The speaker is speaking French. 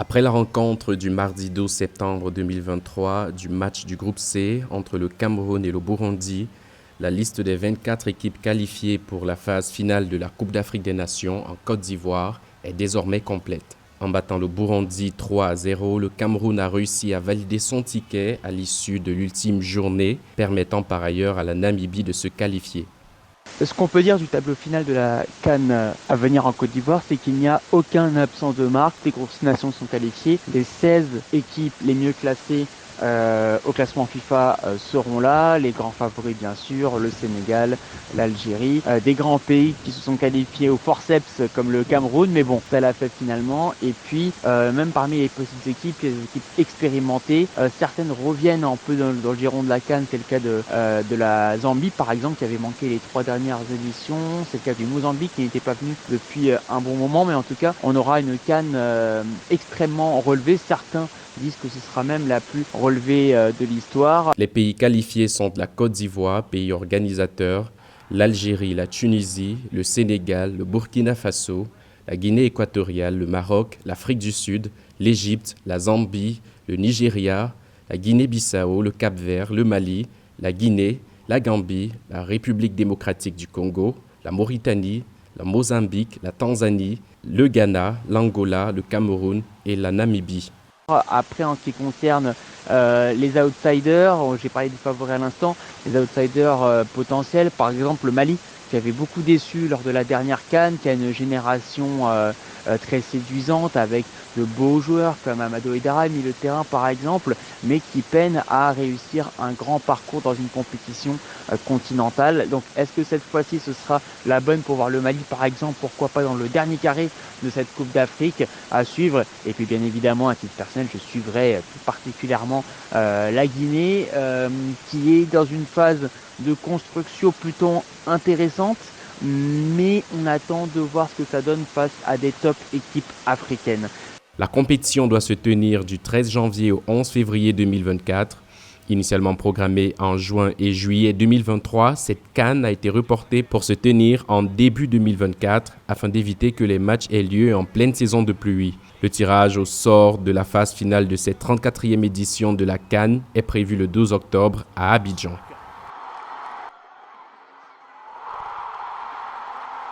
Après la rencontre du mardi 12 septembre 2023 du match du groupe C entre le Cameroun et le Burundi, la liste des 24 équipes qualifiées pour la phase finale de la Coupe d'Afrique des Nations en Côte d'Ivoire est désormais complète. En battant le Burundi 3-0, le Cameroun a réussi à valider son ticket à l'issue de l'ultime journée, permettant par ailleurs à la Namibie de se qualifier. Ce qu'on peut dire du tableau final de la CAN à venir en Côte d'Ivoire, c'est qu'il n'y a aucun absent de marque. Les grosses nations sont qualifiées. Les 16 équipes les mieux classées au classement FIFA seront là. Les grands favoris, bien sûr, le Sénégal, l'Algérie. Des grands pays qui se sont qualifiés au forceps comme le Cameroun, mais bon, ça l'a fait finalement. Et puis, même parmi les petites équipes, les équipes expérimentées, certaines reviennent un peu dans le giron de la CAN. C'est le cas de la Zambie, par exemple, qui avait manqué les 3 dernières éditions. C'est le cas du Mozambique qui n'était pas venu depuis un bon moment, mais en tout cas, on aura une CAN extrêmement relevée. Certains disent que ce sera même la plus relevée de l'histoire. Les pays qualifiés sont la Côte d'Ivoire, pays organisateur, l'Algérie, la Tunisie, le Sénégal, le Burkina Faso, la Guinée équatoriale, le Maroc, l'Afrique du Sud, l'Égypte, la Zambie, le Nigeria, la Guinée-Bissau, le Cap-Vert, le Mali, la Guinée, la Gambie, la République démocratique du Congo, la Mauritanie, la Mozambique, la Tanzanie, le Ghana, l'Angola, le Cameroun et la Namibie. Après, en ce qui concerne les outsiders, j'ai parlé des favoris à l'instant, les outsiders potentiels, par exemple le Mali, qui avait beaucoup déçu lors de la dernière CAN, qui a une génération très séduisante avec de beaux joueurs comme Amadou Aïdara, milieu de terrain par exemple, mais qui peine à réussir un grand parcours dans une compétition continentale. Donc est-ce que cette fois-ci ce sera la bonne pour voir le Mali par exemple, pourquoi pas dans le dernier carré de cette Coupe d'Afrique à suivre. Et puis bien évidemment, à titre personnel, je suivrai tout particulièrement la Guinée qui est dans une phase de construction plutôt intéressante, mais on attend de voir ce que ça donne face à des top équipes africaines. La compétition doit se tenir du 13 janvier au 11 février 2024. Initialement programmée en juin et juillet 2023, cette CAN a été reportée pour se tenir en début 2024 afin d'éviter que les matchs aient lieu en pleine saison de pluie. Le tirage au sort de la phase finale de cette 34e édition de la CAN est prévu le 12 octobre à Abidjan.